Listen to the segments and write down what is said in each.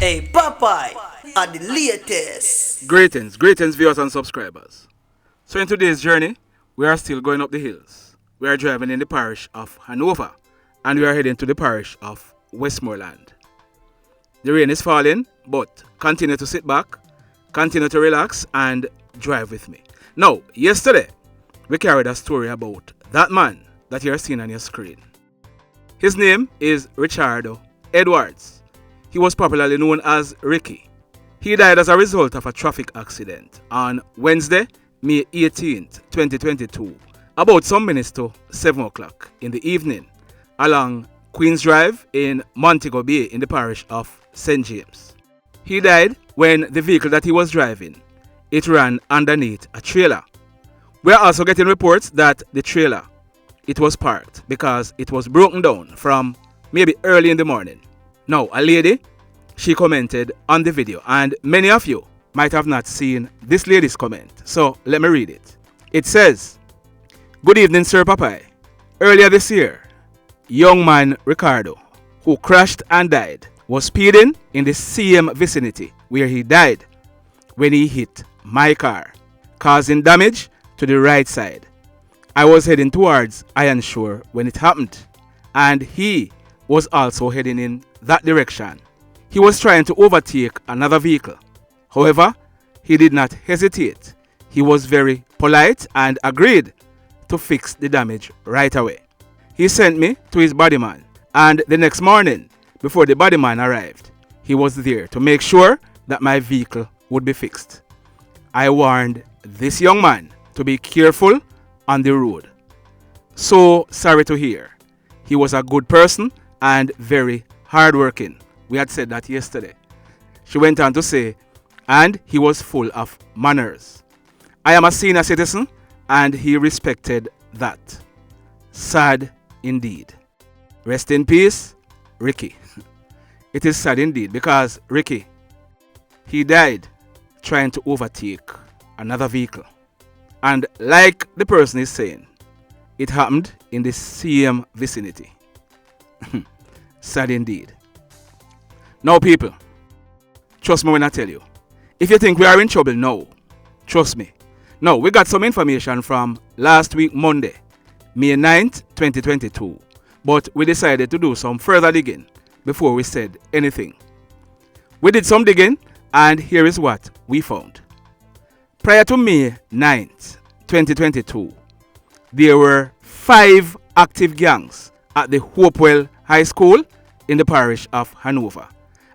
Hey, Popeye are the latest. Greetings viewers and subscribers. So in today's journey, we are still going up the hills. We are driving in the parish of Hanover and we are heading to the parish of Westmoreland. The rain is falling, but continue to sit back, continue to relax and drive with me. Now, yesterday, we carried a story about that man that you are seeing on your screen. His name is Richardo Edwards. He was popularly known as Ricky. He died as a result of a traffic accident on Wednesday, May 18th, 2022, about some minutes to 7 o'clock in the evening, along Queens Drive in Montego Bay in the parish of St. James. He died when the vehicle that he was driving, it ran underneath a trailer. We are also getting reports that the trailer, it was parked because it was broken down from maybe early in the morning. Now, a lady, she commented on the video and many of you might have not seen this lady's comment. So let me read it. It says, "Good evening, Sir Popeye. Earlier this year, young man Ricardo, who crashed and died, was speeding in the same vicinity where he died when he hit my car, causing damage to the right side. I was heading towards Iron Shore when it happened, and he was also heading in that direction. He was trying to overtake another vehicle. However, he did not hesitate. He was very polite and agreed to fix the damage right away. He sent me to his bodyman, and the next morning, before the bodyman arrived, he was there to make sure that my vehicle would be fixed. I warned this young man to be careful on the road. So sorry to hear. He was a good person and very hardworking." We had said that yesterday. She went on to say, "And he was full of manners. I am a senior citizen and he respected that. Sad indeed. Rest in peace, Ricky." It is sad indeed because Ricky, he died trying to overtake another vehicle. And like the person is saying, it happened in the same vicinity. Sad indeed. Now people, trust me when I tell you, if you think we are in trouble now, trust me. Now, we got some information from last week Monday, May 9th, 2022, but we decided to do some further digging before we said anything. We did some digging and here is what we found. Prior to May 9th, 2022, there were 5 active gangs at the Hopewell High School in the parish of Hanover.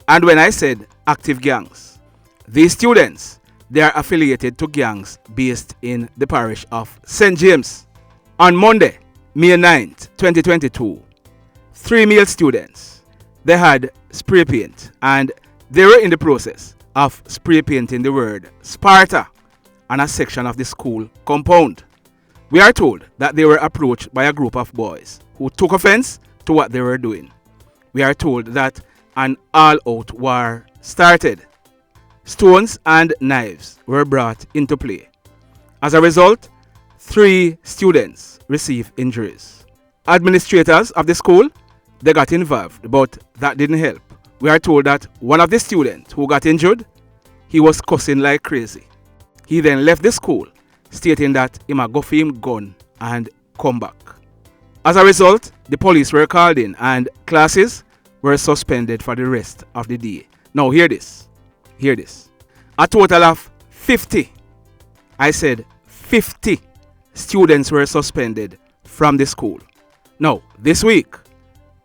And when I said active gangs, these students, they are affiliated to gangs based in the parish of St. James. On Monday, May 9th, 2022, 3 male students, they had spray paint and they were in the process of spray painting the word Sparta on a section of the school compound. We are told that they were approached by a group of boys who took offense to what they were doing. We are told that an all-out war started. Stones and knives were brought into play. As a result, 3 students received injuries. Administrators of the school, they got involved, but that didn't help. We are told that one of the students who got injured, he was cussing like crazy. He then left the school, stating that he might go for him gun and come back. As a result, the police were called in and classes were suspended for the rest of the day. Now hear this. Hear this. A total of 50, I said 50 students were suspended from the school. Now, this week,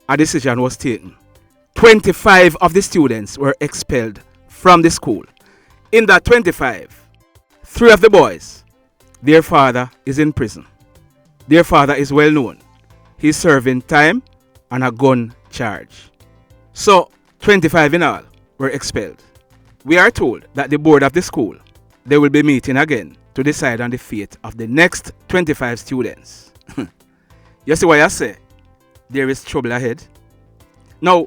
a decision was taken. 25 of the students were expelled from the school. In that 25, 3 of the boys, their father is in prison. Their father is well known. He's serving time on a gun charge. So, 25 in all were expelled. We are told that the board of the school, they will be meeting again to decide on the fate of the next 25 students. You see what I say? There is trouble ahead. Now,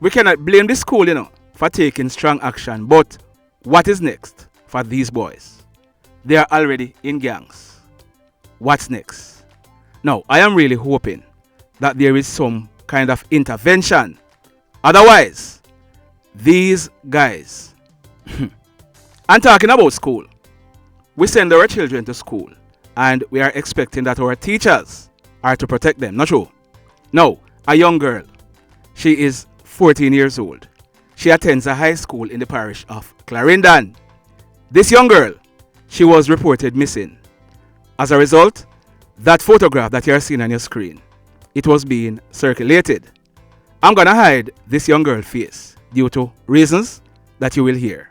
we cannot blame the school, for taking strong action, but what is next for these boys? They are already in gangs. What's next? Now, I am really hoping that there is some kind of intervention. Otherwise, These guys. And talking about school, we send our children to school and we are expecting that our teachers are to protect them. Not true? No, a young girl. She is 14 years old. She attends a high school in the parish of Clarendon. This young girl, she was reported missing. As a result, that photograph that you are seeing on your screen, it was being circulated. I'm gonna hide this young girl's face due to reasons that you will hear.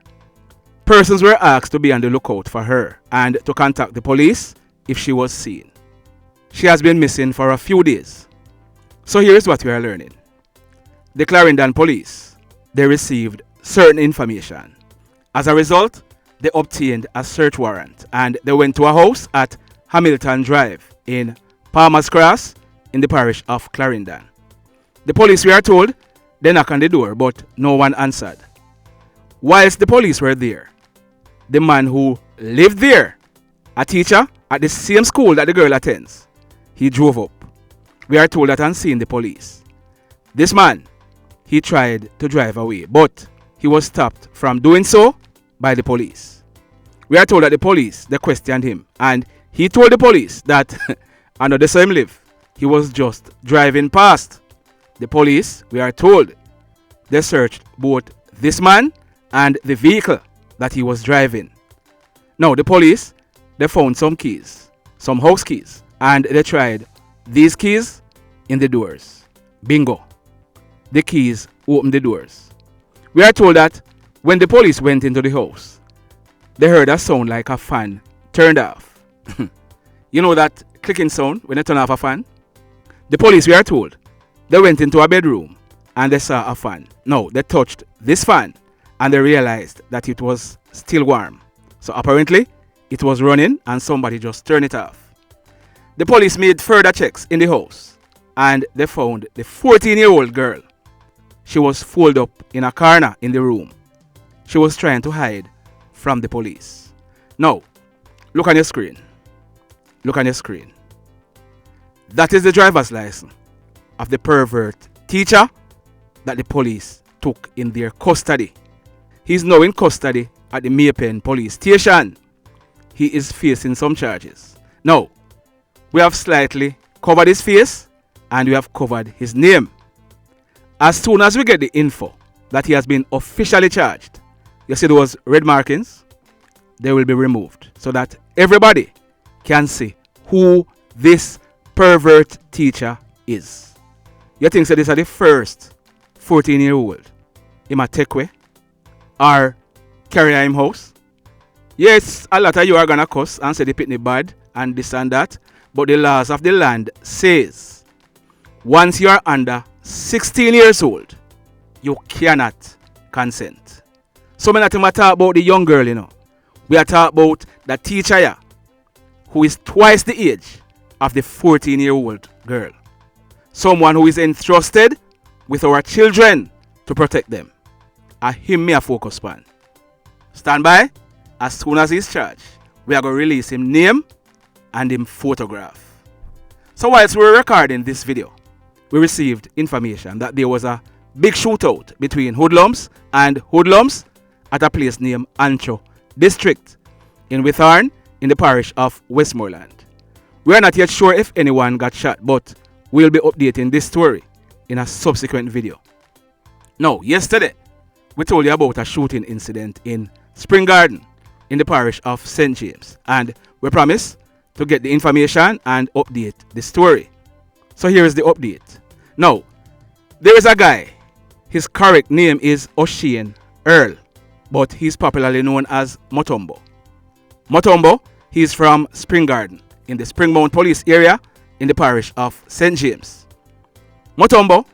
Persons were asked to be on the lookout for her and to contact the police if she was seen. She has been missing for a few days. So here is what we are learning. The Clarendon police, they received certain information. As a result, they obtained a search warrant and they went to a house at Hamilton Drive in Palmer's Cross in the parish of Clarendon. The police, we are told, they knocked on the door but no one answered. Whilst the police were there, the man who lived there, a teacher at the same school that the girl attends, he drove up. We are told that on seeing the police, this man, he tried to drive away, but he was stopped from doing so by the police. We are told that the police, they questioned him and he told the police that I know the same live. He was just driving past. The police, we are told, they searched both this man and the vehicle that he was driving. Now the police, they found some keys, some house keys, and they tried these keys in the doors. Bingo. The keys opened the doors. We are told that when the police went into the house, they heard a sound like a fan turned off. You know that clicking sound when they turn off a fan? The police, we are told, they went into a bedroom and they saw a fan. No, they touched this fan and they realized that it was still warm. So apparently, it was running and somebody just turned it off. The police made further checks in the house and they found the 14-year-old girl. She was folded up in a corner in the room. She was trying to hide from the police. Now, look on your screen. Look on your screen. That is the driver's license of the pervert teacher that the police took in their custody. He is now in custody at the Maypen police station. He is facing some charges. Now, we have slightly covered his face and we have covered his name. As soon as we get the info that he has been officially charged, you see those red markings? They will be removed so that everybody can see who this pervert teacher is. You think so this is the first 14-year-old in a take way or carry him house? Yes, a lot of you are gonna cuss and say the pitney bad and this and that, but the laws of the land says once you are under 16 years old, you cannot consent. So many not talk about the young girl, you know. We are talking about the teacher here, who is twice the age of the 14-year-old girl. Someone who is entrusted with our children to protect them. And him may a focus on. Stand by. As soon as he's charged, we are going to release him name and him photograph. So whilst we were recording this video, we received information that there was a big shootout between hoodlums and hoodlums at a place named Ancho District in Withorn in the parish of Westmoreland. We are not yet sure if anyone got shot, but we'll be updating this story in a subsequent video. Now, yesterday, we told you about a shooting incident in Spring Garden in the parish of St. James, and we promise to get the information and update the story. So here is the update. Now, there is a guy. His correct name is O'Shane Earl, but he's popularly known as MUTOMBO. MUTOMBO, he's from Spring Garden in the Springmount police area in the parish of St. James. MUTOMBO,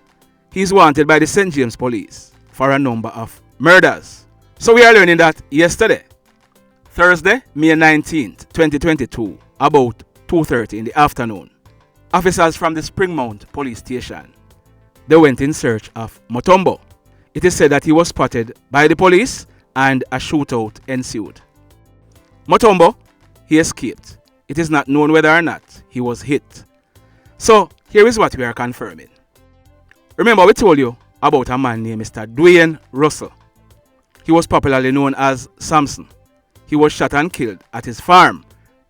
he's wanted by the St. James police for a number of murders. So we are learning that yesterday, Thursday, May 19th, 2022, about 2:30 in the afternoon, officers from the Springmount police station, they went in search of MUTOMBO. It is said that he was spotted by the police and a shootout ensued. MUTOMBO, he escaped. It is not known whether or not he was hit. So here is what we are confirming. Remember we told you about a man named Mr. Dwayne Russell He was popularly known as Samson. He was shot and killed at his farm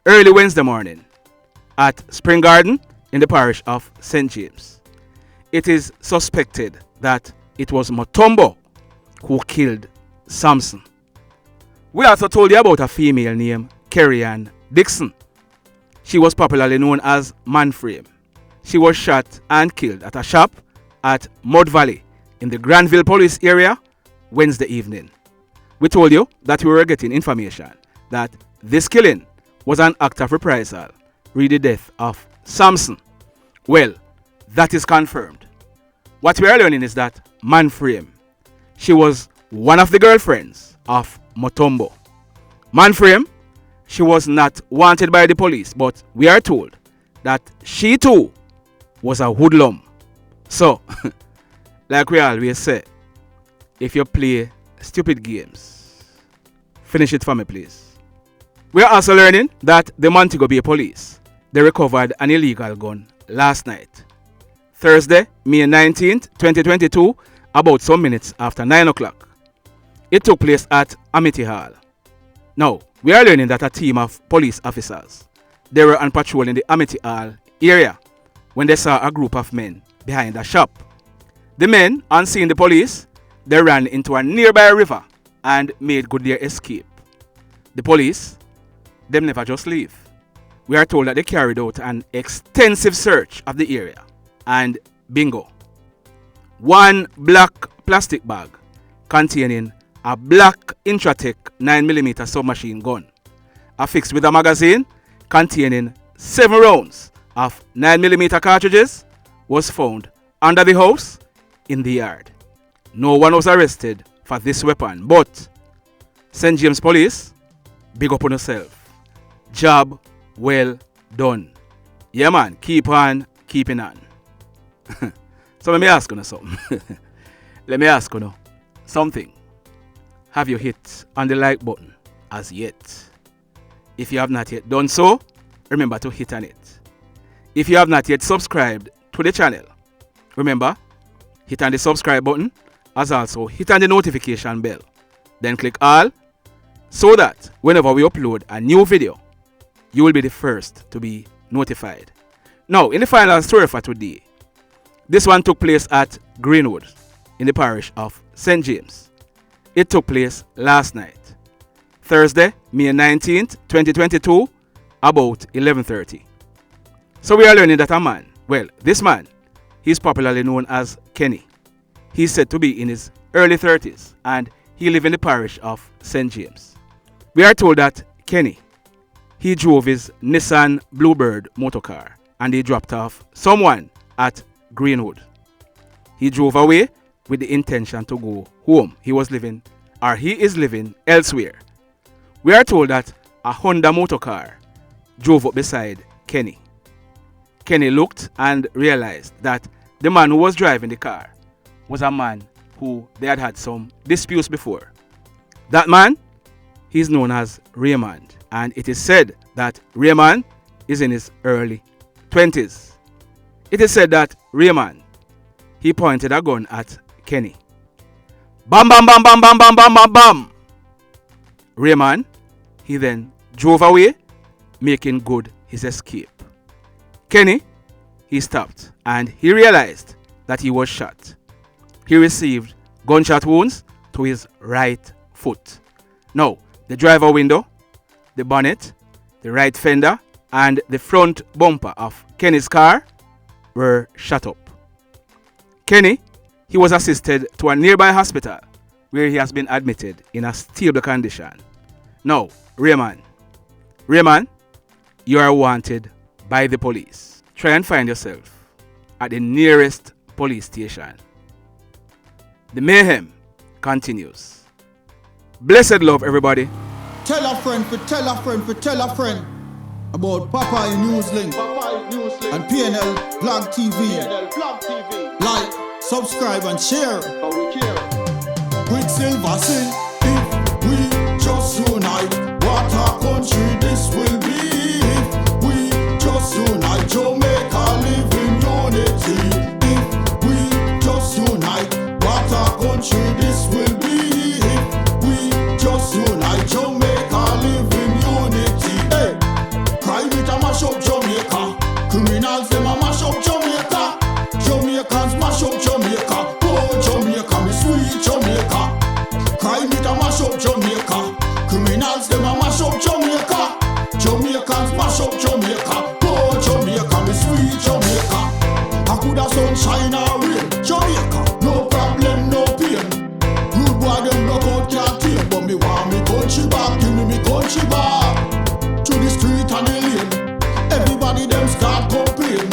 early Wednesday morning at Spring Garden in the parish of St. James. It is suspected that it was MUTOMBO who killed Samson. We also told you about a female named Kerrian Dixon. She was popularly known as Man Frame. She was shot and killed at a shop at Mud Valley in the Granville police area Wednesday evening. We told you that we were getting information that this killing was an act of reprisal re the death of Samson. Well, that is confirmed. What we are learning is that Man Frame, she was one of the girlfriends of MUTOMBO. Man Frame, she was not wanted by the police, but we are told that she too was a hoodlum. So, like we always say, if you play stupid games, finish it for me, please. We are also learning that the Montego Bay police, they recovered an illegal gun last night, Thursday, May 19th, 2022, about some minutes after 9 o'clock. It took place at Amity Hall. Now, we are learning that a team of police officers, they were on patrol in the Amity Hall area when they saw a group of men behind a shop. The men, on seeing the police, they ran into a nearby river and made good their escape. The police, them never just leave. We are told that they carried out an extensive search of the area, and bingo, one black plastic bag containing a black Intratec 9mm submachine gun, affixed with a magazine containing 7 rounds of 9mm cartridges, was found under the house in the yard. No one was arrested for this weapon, but St. James Police, big up on yourself. Job well done. Yeah man, keep on keeping on. So let me ask you something. Let me ask you something. Have you hit on the like button as yet? If you have not yet done so, remember to hit on it. If you have not yet subscribed to the channel, remember, hit on the subscribe button, as also hit on the notification bell. Then click all, so that whenever we upload a new video, you will be the first to be notified. Now, in the final story for today, this one took place at Greenwood in the parish of St. James. It took place last night, Thursday, May 19th, 2022, about 11:30. So we are learning that a man, well, this man, he's popularly known as Kenny. He's said to be in his early 30s and he lives in the parish of St. James. We are told that Kenny, he drove his Nissan Bluebird motor car and he dropped off someone at Greenwood. He drove away with the intention to go home. He is living elsewhere. We are told that a Honda motor car drove up beside Kenny. Kenny looked and realized that the man who was driving the car was a man who they had had some disputes before. That man, he's known as Raymond, and it is said that Raymond is in his early 20s. It is said that Raymond, he pointed a gun at Kenny. Bam, bam, bam, bam, bam, bam, bam, bam, bam. Raymond, he then drove away, making good his escape. Kenny, he stopped and he realized that he was shot. He received gunshot wounds to his right foot. Now, the driver window, the bonnet, the right fender, and the front bumper of Kenny's car were shot up. Kenny, he was assisted to a nearby hospital where he has been admitted in a stable condition. Now, Raymond, you are wanted by the police. Try and find yourself at the nearest police station. The mayhem continues. Blessed love, everybody. Tell a friend for tell a friend for tell a friend about Popeye NewzLynx and PNL Blog TV. Like, subscribe and share. Quicksilver sing, if we just unite, what a country this will be. If we just unite, Jamaica live in unity. If we just unite, what a country this will be. If we Criminals them a mash up Jamaica. Jamaicans mash up Jamaica. Oh Jamaica, me sweet Jamaica. Crime it a mash up Jamaica. Criminals them a mash up Jamaica. Jamaicans mash up Jamaica. Oh Jamaica, me sweet Jamaica. I coulda sunshine or rain. Jamaica, no problem, no pain. Rude boy them knock out can't tame, but me want me country back. Give me country back. To the street and the lane. Everybody them start complain.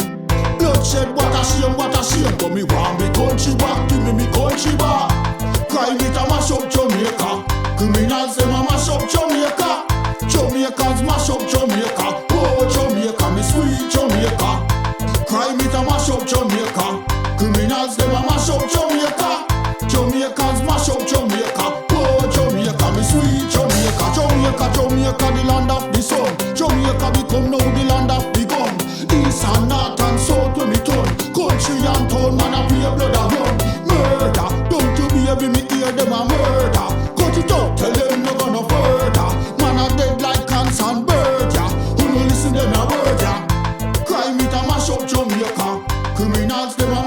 Bloodshed, what a shame, what a shame. But me want me country back. Give me country back. Crime it a mash up Jamaica. Criminals them a mash up Jamaica. Jamaicans mash up Jamaica. Oh Jamaica, me sweet Jamaica. Crime it a mash up Jamaica. Criminals them a mash up Jamaica. Jamaicans mash up Jamaica. Oh Jamaica, me sweet Jamaica. Jamaica, Jamaica, the land of the sun. Jamaica become now the land of the gun. East and north and south when me turn. Country and town, man a pay blood a run. Murder, don't you baby me hear them a murder. Cut it out, tell them no gonna further. Man a dead like cancer and bird, yeah. Who no listen them a word, yeah. Crime it a mash up Jamaica. Criminals them a